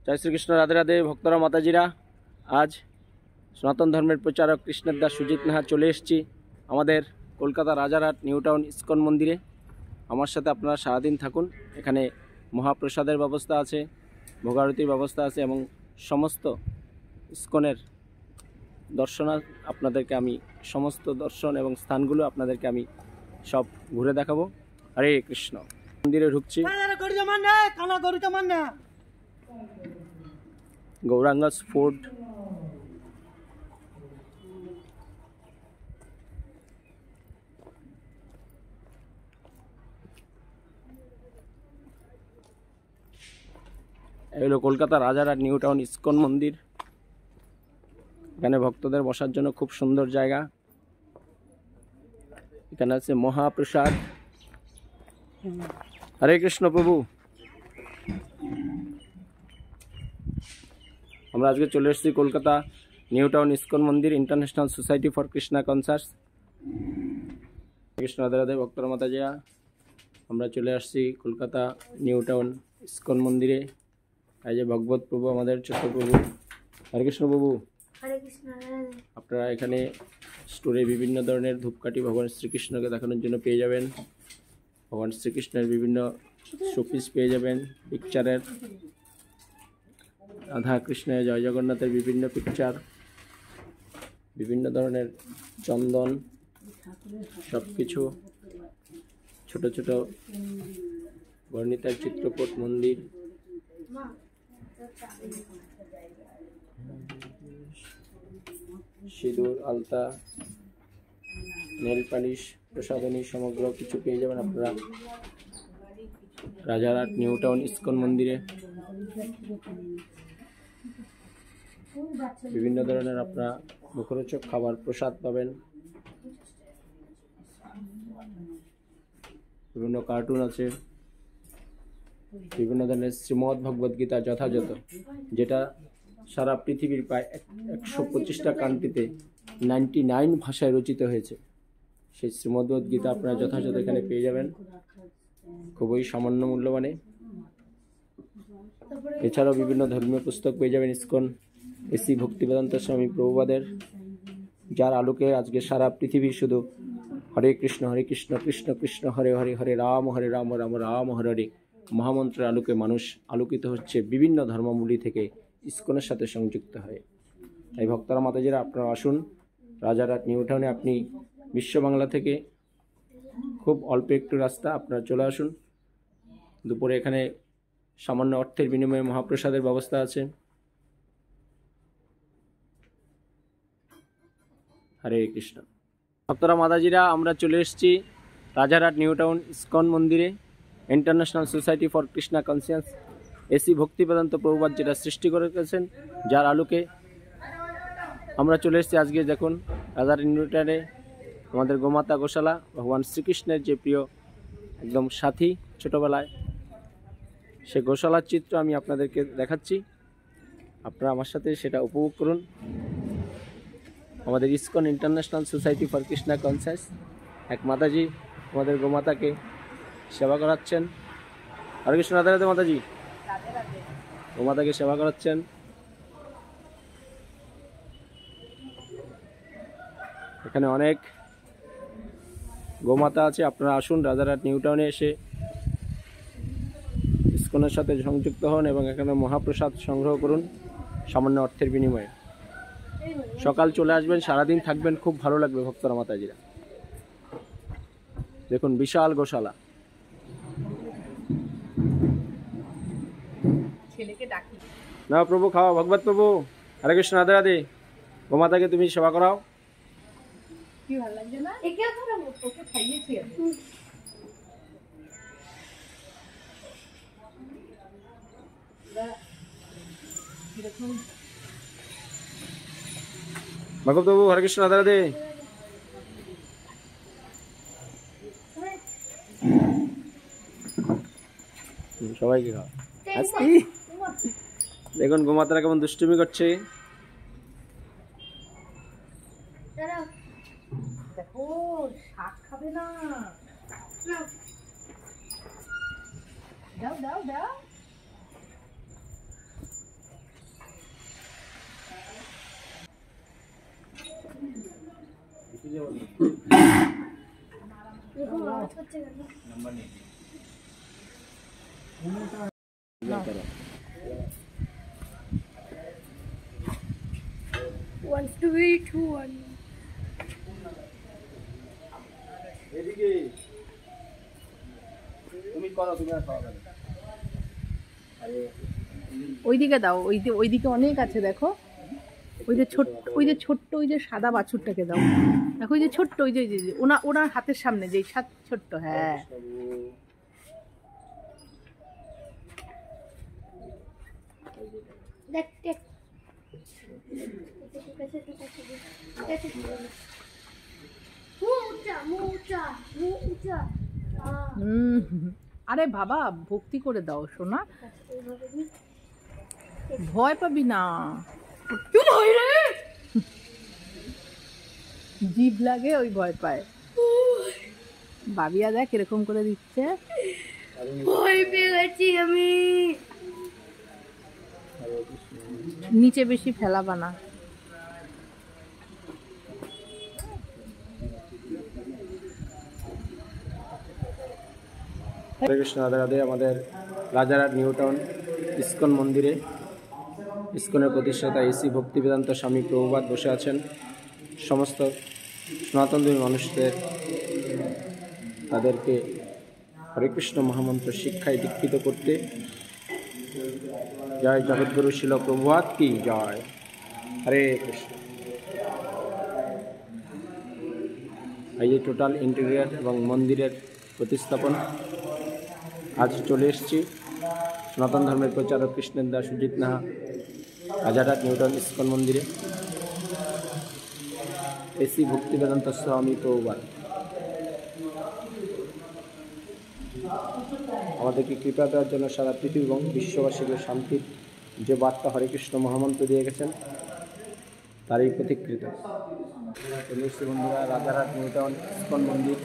জয় শ্রীকৃষ্ণ। রাধে রাধে ভক্তরা মাতাজিরা। আজ সনাতন ধর্মের প্রচারক কৃষ্ণের দাস সুজিত নাহা চলে এসেছি আমাদের Kolkata Rajarhat new town ISKCON মন্দিরে। আমার সাথে আপনারা সারাদিন থাকুন। এখানে মহাপ্রসাদের ব্যবস্থা আছে, ভোগারতির ব্যবস্থা আছে এবং সমস্ত ইস্কনের আপনাদেরকে আমি সমস্ত দর্শন এবং স্থানগুলো আপনাদেরকে আমি সব ঘুরে দেখাবো। হরে কৃষ্ণ। মন্দিরে ঢুকছি। গৌরাঙ্গাস ফোর্ট, এই হলো Kolkata Rajarhat new town ISKCON মন্দির। এখানে ভক্তদের বসার জন্য খুব সুন্দর জায়গা। এখানে আছে মহাপ্রসাদ। হরে কৃষ্ণ প্রভু। আমরা আজকে চলে এসেছি কলকাতা নিউ টাউন ইস্কন মন্দির, international society for Krishna concerts. Krishna Radhe Radhe ভক্তরা মাতাজিরা। আমরা চলে আসছি কলকাতা নিউ টাউন ইস্কন মন্দিরে। এই যে ভগবত প্রভু, আমাদের ছোট্ট প্রভু। হরে কৃষ্ণ প্রভু। হরে কৃষ্ণ। আপনারা এখানে স্টোরে বিভিন্ন ধরনের ধূপকাঠি ভগবান শ্রীকৃষ্ণকে দেখানোর জন্য পেয়ে যাবেন। ভগবান শ্রীকৃষ্ণের বিভিন্ন শোপিস পেয়ে যাবেন, পিকচারের। রাধা কৃষ্ণের, জয় জগন্নাথের বিভিন্ন পিকচার, বিভিন্ন ধরনের চন্দন, সব কিছু, ছোট ছোট বর্ণিতার চিত্রপট, মন্দির, সিঁদুর, আলতা, নেল পালিশ, প্রসাধনী সমগ্র কিছু পেয়ে যাবেন আপনারা রাজারহাট নিউ টাউন ইস্কন মন্দিরে। বিভিন্ন ধরনের আপনারা মুখরোচক খাবার, প্রসাদ পাবেন। বিভিন্ন কার্টুন আছে, বিভিন্ন ধরনের শ্রীমদ্ ভগবদ গীতা যথাযথ, যেটা সারা পৃথিবীর প্রায় 125টা কান্ট্রিতে 99 ভাষায় রচিত হয়েছে। সেই শ্রীমদ্ গীতা আপনারা যথাযথ এখানে পেয়ে যাবেন খুবই সামান্য মূল্যমানে। এছাড়াও বিভিন্ন ধর্মীয় পুস্তক পেয়ে যাবেন ইস্কন এসি ভক্তিবেদান্ত স্বামী প্রভুপাদের, যার আলোকে আজকে সারা পৃথিবী শুধু হরে কৃষ্ণ কৃষ্ণ কৃষ্ণ হরে হরে, হরে রাম রাম রাম হরে হরে মহামন্ত্রের আলোকে মানুষ আলোকিত হচ্ছে বিভিন্ন ধর্মাবলী থেকে ইস্কনের সাথে সংযুক্ত হয়ে। তাই ভক্তরা মাতাজিরা, আপনারা আসুন রাজারহাট নিউ টাউনে। আপনি বিশ্ব বাংলা থেকে খুব অল্প একটু রাস্তা, আপনারা চলে আসুন। দুপুরে এখানে সামান্য অর্থের বিনিময়ে মহাপ্রসাদের ব্যবস্থা আছে। হরে কৃষ্ণ। ভক্তরা মাতাজিরা, আমরা চলে এসেছি রাজারহাট নিউ টাউন ইস্কন মন্দিরে। International society for Krishna conscious AC Bhaktivedanta Prabhupada যেটা সৃষ্টি করে গেছেন, যার আলোকে আমরা চলে এসেছি। আজকে দেখুন রাজারহাট নিউ টাউনে আমাদের গোমাতা গোশালা, ভগবান শ্রীকৃষ্ণের যে প্রিয় একদম সাথী ছোটবেলায়, সে গোশালার চিত্র আমি আপনাদেরকে দেখাচ্ছি। আপনারা আমার সাথে সেটা উপভোগ করুন। আমাদের ISKCON international society for Krishna conscious এক মাতাজি আমাদের গোমাতাকে সেবা করাচ্ছেন। হরে কৃষ্ণ। রাধে রাধে মাতাজি। গোমাতাকে সেবা করাচ্ছেন। এখানে অনেক গোমাতা আছে। আপনারা আসুন রাজারহাট নিউ টাউনে এসে ইস্কনের সাথে সংযুক্ত হন এবং এখানে মহাপ্রসাদ সংগ্রহ করুন সামান্য অর্থের বিনিময়ে। সকাল চলে আসবেন, সারাদিন থাকবেন, খুব ভালো লাগবে ভক্তরা মাতাজিরা। দেখুন বিশাল গোশালা। না প্রভু, খাওয়া ভগবত প্রভু। হরে কৃষ্ণ। রাধে রাধে। গোমাতাকে তুমি সেবা করাও। কি ভালো লাগছে না? একে ধরো ওকে খাইয়েছি আমি। ভগবত প্রভু। হরে কৃষ্ণ। রাধে রাধে। সবাইকে খাওয়া। দেখুন গোমাতারা কেমন দুষ্টুমি করছে। দেখো শাক খাবে না। দাও দাও দাও। Wants to be two one. ওইদিকে দাও, ওইদিকে অনেক আছে দেখো। ওই যে ছোট্ট ওই যে সাদা বাছুরটাকে দাও। দেখো ওই যে ছোট্ট ওই যে ওনার হাতের সামনে যে ছোট্ট। হ্যাঁ দেখ দেখ। আরে বাবা ভক্তি করে দাও সোনা, ভয় পাবি না। জিভ লাগে ওই ভয় পায়। বাবিয়া দেখ এরকম করে দিচ্ছে। ভয় পেয়ে গেছি আমি। নিচে বেশি ফেলাবা না। হরে কৃষ্ণ, রাধে রাধে। আমাদের রাজারহাট নিউ টাউন ইস্কন মন্দিরে ইস্কনের প্রতিষ্ঠাতা এসি ভক্তিবেদান্ত স্বামী প্রভুপাদ বসে আছেন। সমস্ত সনাতনধর্মী মানুষদের তাদেরকে হরে কৃষ্ণ মহামন্ত্র শিক্ষায় দীক্ষিত করতে। জয় জগৎগুরু শিল প্রভুপাদ কি জয়। হরে কৃষ্ণ। এই যে টোটাল ইন্টেরিয়ার এবং মন্দিরের প্রতিস্থাপন। আজ চলে এসেছি সনাতন ধর্মের প্রচারক কৃষ্ণের Das Sujit Naha Rajarhat new town ISKCON মন্দিরে। এসি ভক্তিবেদান্ত স্বামী প্রভুপাদ আমাদেরকে কৃপা দেওয়ার জন্য সারা পৃথিবী এবং বিশ্ববাসীকে শান্তির যে বার্তা হরে কৃষ্ণ মহামন্ত্র দিয়ে গেছেন তারই প্রতিকৃত। বন্ধুরা, রাজারহাট নিউ টাউন ইস্কন মন্দির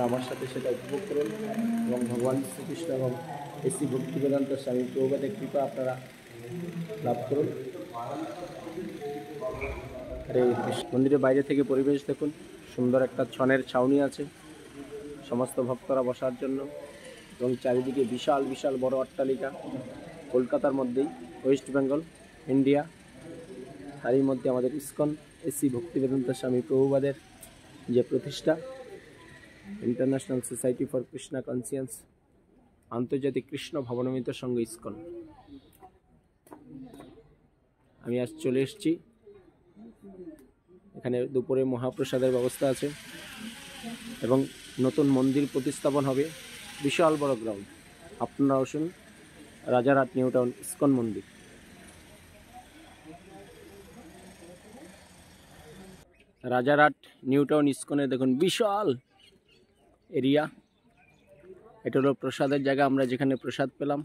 আমার সাথে সেটা উপভোগ করুন এবং ভগবান শ্রীকৃষ্ণ এবং এসি ভক্তিবেদান্ত স্বামী প্রভুপাদের কৃপা আপনারা লাভ করুন। আর এই মন্দিরের বাইরে থেকে পরিবেশ দেখুন, সুন্দর একটা ছনের ছাউনি আছে সমস্ত ভক্তরা বসার জন্য এবং চারিদিকে বিশাল বিশাল বড় অট্টালিকা। কলকাতার মধ্যেই, ওয়েস্ট বেঙ্গল, ইন্ডিয়া। তারই মধ্যে আমাদের ইস্কন এসি ভক্তিবেদান্ত স্বামী প্রভুপাদের যে প্রতিষ্ঠা, international society for Krishna conscience, আন্তর্জাতিক কৃষ্ণ ভাবনামৃত সংঘ ইস্কন। আমি আজ চলে এসেছি এখানে। দুপুরে মহাপ্রসাদের ব্যবস্থা আছে এবং নতুন মন্দির প্রতিস্থাপন হবে। বিশাল বড় গ্রাউন্ড। আপনারা আসুন রাজারহাট নিউ টাউন ইস্কন মন্দির। রাজারহাট নিউ টাউন ইস্কনে দেখুন বিশাল এরিয়া। এটা হলো প্রসাদের জায়গা। আমরা যেখানে প্রসাদ পেলাম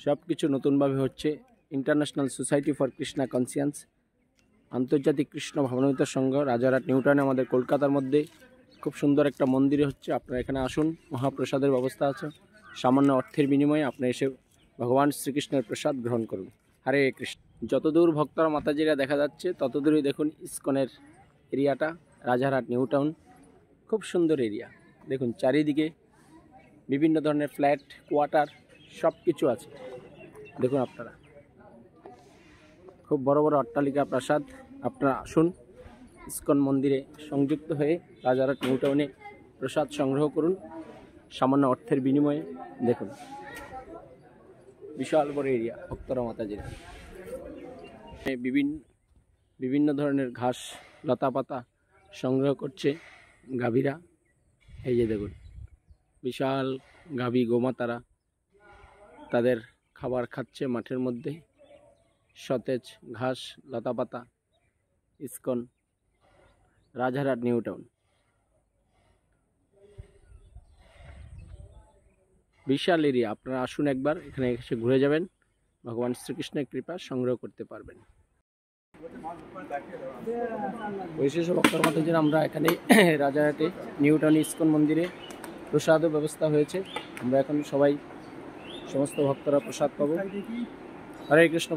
সব কিছু নতুনভাবে হচ্ছে। International society for Krishna conscience, আন্তর্জাতিক কৃষ্ণ ভাবনামৃত সংঘ, রাজারহাট নিউ টাউনে আমাদের কলকাতার মধ্যে খুব সুন্দর একটা মন্দিরে হচ্ছে। আপনারা এখানে আসুন, মহাপ্রসাদের ব্যবস্থা আছে। সামান্য অর্থের বিনিময়ে আপনি এসে ভগবান শ্রীকৃষ্ণের প্রসাদ গ্রহণ করুন। হরে কৃষ্ণ। যতদূর ভক্তরা মাতাজিরা দেখা যাচ্ছে ততদূরই দেখুন ইস্কনের এরিয়াটা। রাজারহাট নিউ টাউন খুব সুন্দর এরিয়া। দেখুন চারিদিকে বিভিন্ন ধরনের ফ্ল্যাট, কোয়ার্টার সব কিছু আছে। দেখুন আপনারা, খুব বড় বড় অট্টালিকা, প্রাসাদ। আপনারা আসুন ইস্কন মন্দিরে সংযুক্ত হয়ে রাজারহাট নিউ টাউনে প্রসাদ সংগ্রহ করুন সামান্য অর্থের বিনিময়ে। দেখুন বিশাল বড় এরিয়া। ভক্তরা মাতাজিরা বিভিন্ন ধরনের ঘাস, লতা পাতা সংগ্রহ করছে গাভীরা। এই যে দেখুন বিশাল গাভী গোমাতারা তাদের খাবার খাচ্ছে মাঠের মধ্যে। সতেজ ঘাস, লতা পাতা। ইস্কন রাজারহাট নিউ টাউন বিশাল এরিয়া। আপনারা আসুন একবার, এখানে এসে ঘুরে যাবেন, ভগবান শ্রীকৃষ্ণের কৃপা সংগ্রহ করতে পারবেন। বিশেষ ভক্তর মতো যে আমরা এখানে রাজারহাটে নিউ টাউন ইস্কন মন্দিরে প্রসাদও ব্যবস্থা হয়েছে। আমরা এখন সবাই সমস্ত ভক্তরা প্রসাদ পাবো। হরে কৃষ্ণ।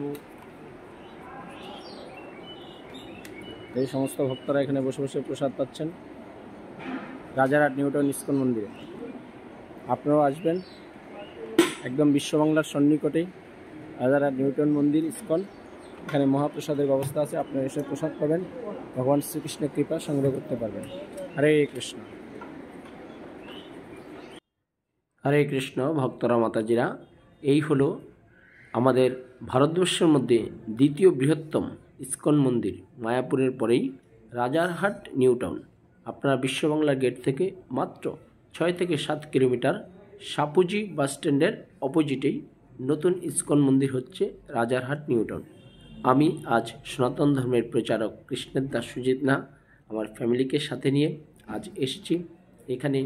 এই সমস্ত ভক্তরা এখানে বসে বসে প্রসাদ পাচ্ছেন। রাজারহাট নিউটাউন ইসকন মন্দিরে। আপনারাও আসবেন, একদম বিশ্ববাংলার সন্নিকটেই রাজারহাট নিউটাউন মন্দির ইসকন। এখানে মহাপ্রসাদের ব্যবস্থা আছে, আপনারা এসে প্রসাদ পাবেন, ভগবান শ্রীকৃষ্ণের কৃপা সংগ্রহ করতে পারবেন। হরে কৃষ্ণ। হরে কৃষ্ণ ভক্তরা মাতাজিরা, এই হলো আমাদের ভারতবর্ষের মধ্যে দ্বিতীয় বৃহত্তম ইসকন মন্দির, মায়াপুরের পরেই রাজারহাট নিউটাউন। আপনারা বিশ্ববাংলা গেট থেকে মাত্র 6 থেকে 7 কিলোমিটার সাপুজি বাস স্ট্যান্ডের অপোজিটেই নতুন ইসকন মন্দির হচ্ছে রাজারহাট নিউটাউন। আমি আজ সনাতন ধর্মের প্রচারক কৃষ্ণের দাস সুজিত না আমার ফ্যামিলিকে সাথে নিয়ে আজ এসেছি। এখানে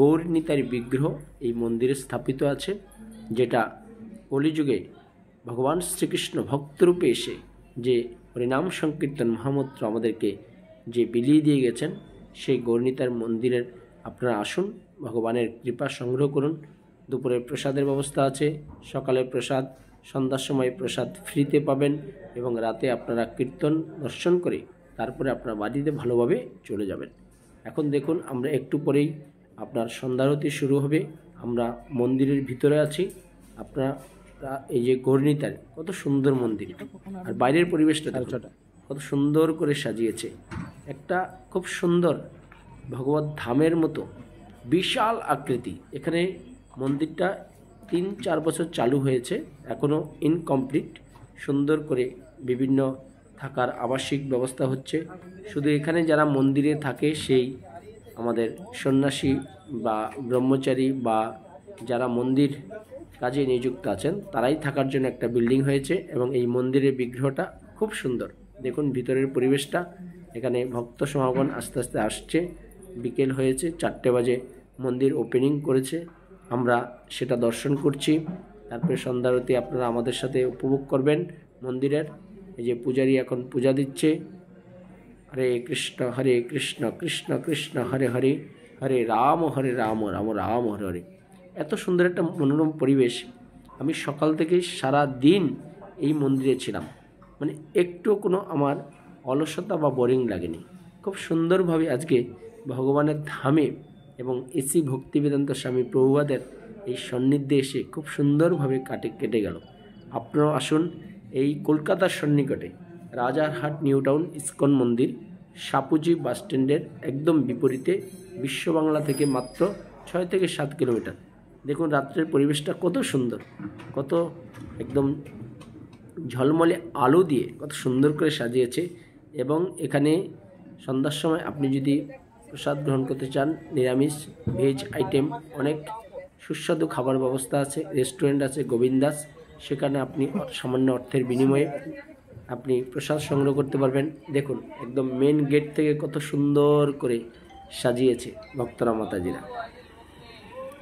গৌরনীতার বিগ্রহ এই মন্দিরে স্থাপিত আছে, যেটা কলিযুগে ভগবান শ্রীকৃষ্ণ ভক্তরূপে এসে যে হরিনাম সংকীর্তন মহামন্ত্র আমাদেরকে যে বিলিয়ে দিয়ে গেছেন, সেই গৌরনীতার মন্দিরের আপনারা আসুন, ভগবানের কৃপা সংগ্রহ করুন। দুপুরের প্রসাদের ব্যবস্থা আছে, সকালে প্রসাদ, সন্ধ্যার সময় প্রসাদ ফ্রিতে পাবেন এবং রাতে আপনারা কীর্তন দর্শন করে তারপরে আপনার বাড়িতে ভালোভাবে চলে যাবেন। এখন দেখুন, আমরা একটু পরেই আপনার সন্ধ্যারতি শুরু হবে। আমরা মন্দিরের ভিতরে আছি। আপনারা এই যে গৌরনীতার কত সুন্দর মন্দির, আর বাইরের পরিবেশটা কত সুন্দর করে সাজিয়েছে। একটা খুব সুন্দর ভগবত ধামের মতো বিশাল আকৃতি। এখানে মন্দিরটা 3-4 বছর চালু হয়েছে, এখনও ইনকমপ্লিট। সুন্দর করে বিভিন্ন থাকার আবাসিক ব্যবস্থা হচ্ছে। শুধু এখানে যারা মন্দিরে থাকে সেই আমাদের সন্ন্যাসী বা ব্রহ্মচারী বা যারা মন্দির কাজে নিযুক্ত আছেন তারাই থাকার জন্য একটা বিল্ডিং হয়েছে, এবং এই মন্দিরের বিগ্রহটা খুব সুন্দর। দেখুন ভিতরের পরিবেশটা। এখানে ভক্ত সমাগম আস্তে আস্তে আসছে। বিকেল হয়েছে, 4টে বাজে মন্দির ওপেনিং করেছে, আমরা সেটা দর্শন করছি। তারপরে সন্ধ্যারতি আপনারা আমাদের সাথে উপভোগ করবেন মন্দিরের। এই যে পূজারী এখন পূজা দিচ্ছে। হরে কৃষ্ণ কৃষ্ণ কৃষ্ণ হরে হরে, হরে রাম রাম রাম হরে হরে। এত সুন্দর একটা মনোরম পরিবেশ। আমি সকাল থেকে সারা দিন এই মন্দিরে ছিলাম, মানে একটু কোনো আমার অলসতা বা বোরিং লাগেনি। খুব সুন্দরভাবে আজকে ভগবানের ধামে এবং এসি ভক্তিবেদান্ত স্বামী প্রভুপাদের এই সান্নিধ্যে এসে খুব সুন্দরভাবে কেটে গেল। আপনারাও আসুন, এই কলকাতার সন্নিকটে রাজারহাট নিউটাউন ইসকন মন্দির, সাপুজি বাস স্ট্যান্ডের একদম বিপরীতে, বিশ্ববাংলা থেকে মাত্র 6 থেকে 7 কিলোমিটার। দেখুন রাত্রের পরিবেশটা কত সুন্দর, কত একদম ঝলমলে আলো দিয়ে কত সুন্দর করে সাজিয়েছে। এবং এখানে সন্ধ্যার সময় আপনি যদি প্রসাদ গ্রহণ করতে চান, নিরামিষ ভেজ আইটেম অনেক সুস্বাদু খাবার ব্যবস্থা আছে, রেস্টুরেন্ট আছে গোবিন্দাস, সেখানে আপনি সামান্য অর্থের বিনিময়ে আপনি প্রসাদ সংগ্রহ করতে পারবেন। দেখুন একদম মেন গেট থেকে কত সুন্দর করে সাজিয়েছে ভক্তরা মাতাজিরা।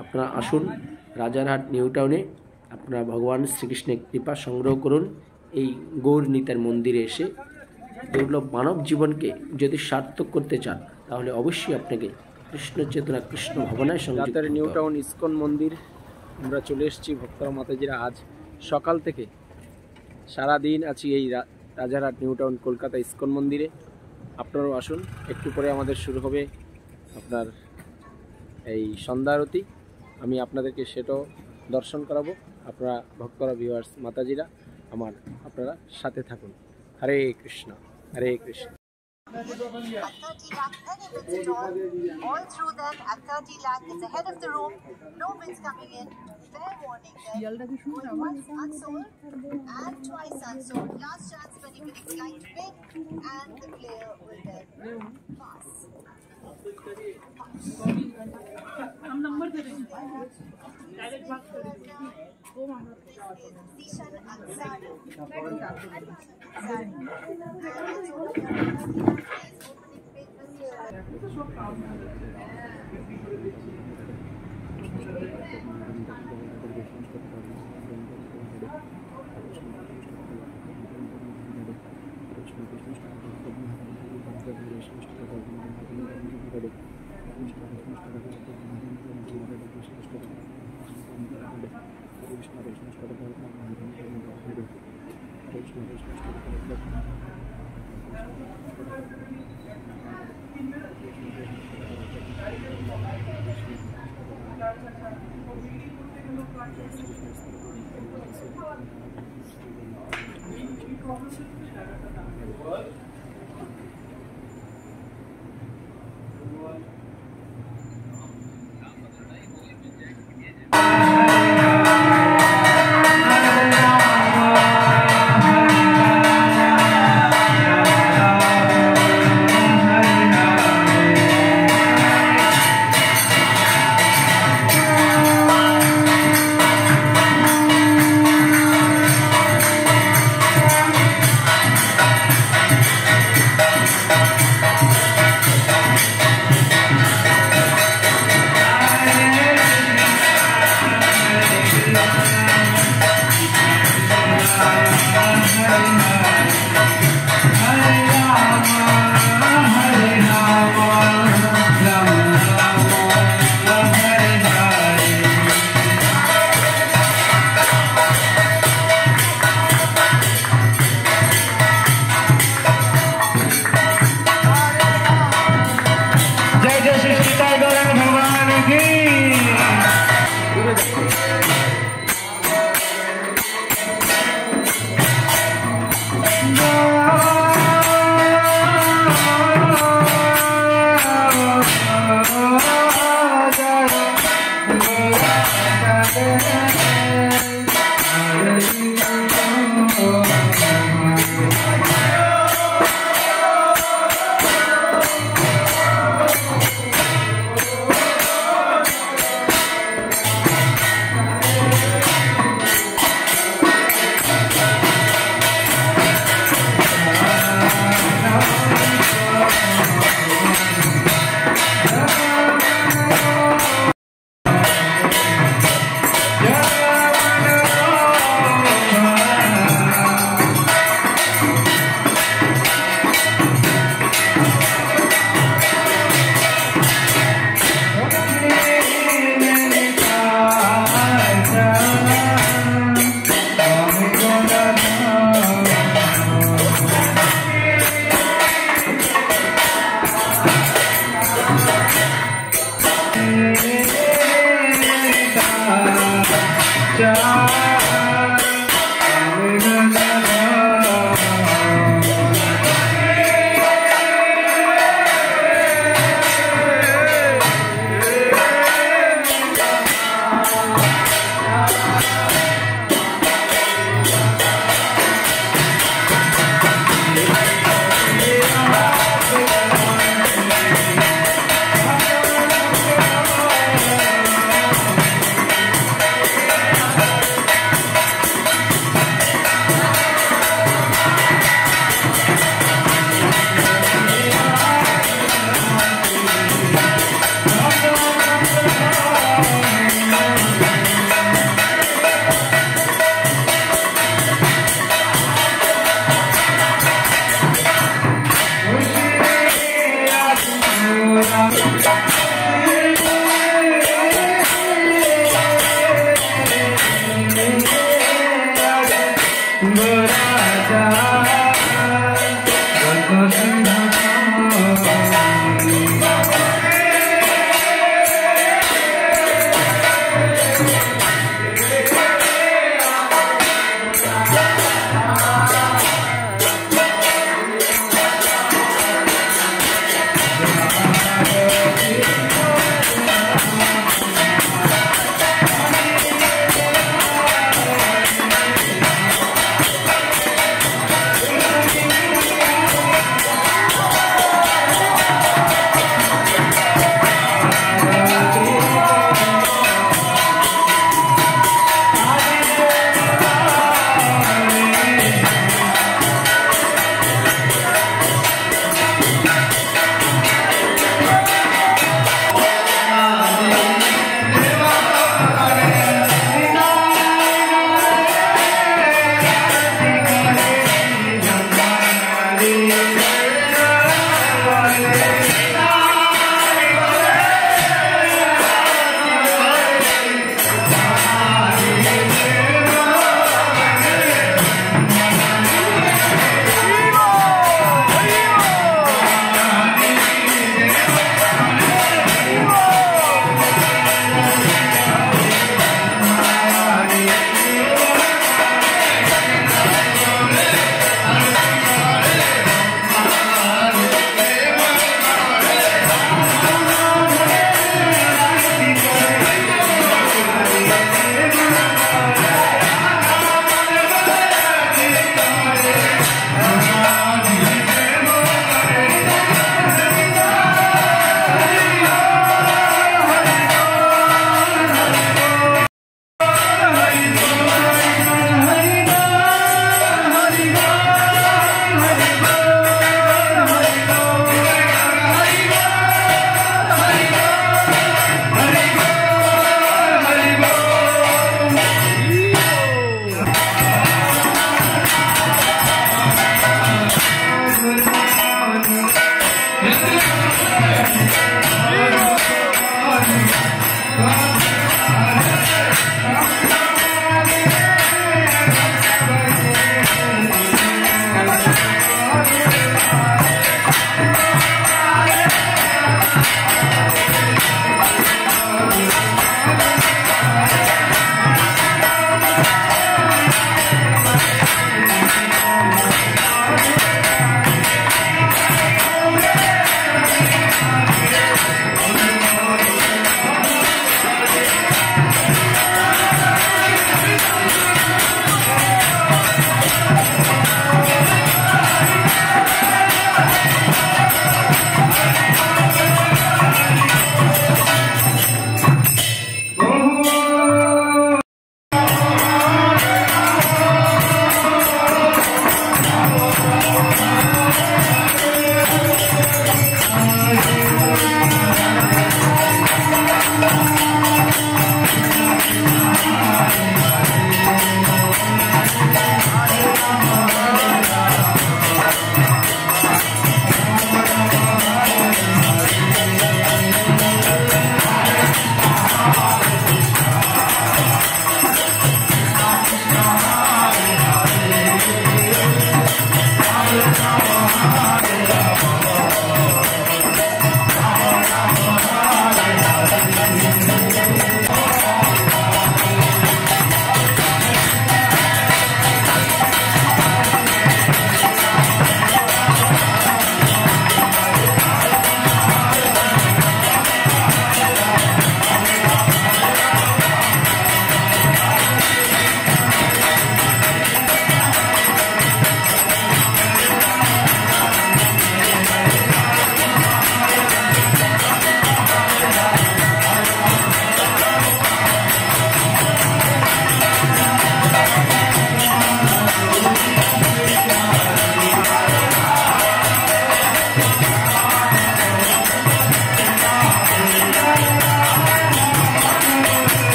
আপনারা আসুন রাজারহাট নিউটাউনে, আপনারা ভগবান শ্রীকৃষ্ণের কৃপা সংগ্রহ করুন। এই গৌরনীতার মন্দিরে এসে দুর্লভ মানব জীবনকে যদি সার্থক করতে চান তাহলে অবশ্যই আপনাকে কৃষ্ণ চেতনা কৃষ্ণ ভাবনায় সংযুক্ত। নিউটাউন ইসকন মন্দির আমরা চলে এসেছি ভক্তরা মাতাজিরা। আজ সকাল থেকে সারা দিন আছি এই রাজারহাট নিউটাউন কলকাতা ইসকন মন্দিরে। আপনারাও আসুন, একটু পরে আমাদের শুরু হবে আপনার এই সন্ধ্যা আরতি। আমি আপনাদেরকে সেটাও দর্শন করাবো। আপনারা ভক্তরা ভিউয়ার্স মাতাজিরা আপনারা সাথে থাকুন। হরে কৃষ্ণ হরে Krishna. At 30 lakh benefits at all through them at 30 lakh is ahead of the room, no bids coming in, fair warning there, going once unsold and twice unsold, last chance for anybody who'd like to bid and the player will then pass. Zishan Ansari.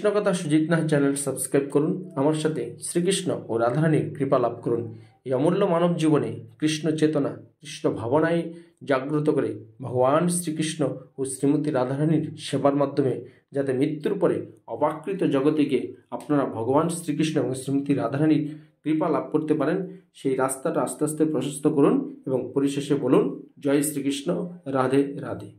Krishnakatha Sujit Nath channel subscribe করুন। আমার সাথে শ্রীকৃষ্ণ ও রাধারানীর কৃপা লাভ করুন। এই অমূল্য মানব জীবনে কৃষ্ণ চেতনা, কৃষ্ণ ভাবনায় জাগ্রত করে ভগবান শ্রীকৃষ্ণ ও শ্রীমতী রাধারানীর সেবার মাধ্যমে যাতে মৃত্যুর পরে অবাকৃত জগতিকে আপনারা ভগবান শ্রীকৃষ্ণ এবং শ্রীমতী রাধারানীর কৃপা লাভ করতে পারেন, সেই রাস্তাটা আস্তে আস্তে প্রশস্ত করুন এবং পরিশেষে বলুন জয় শ্রীকৃষ্ণ, রাধে রাধে।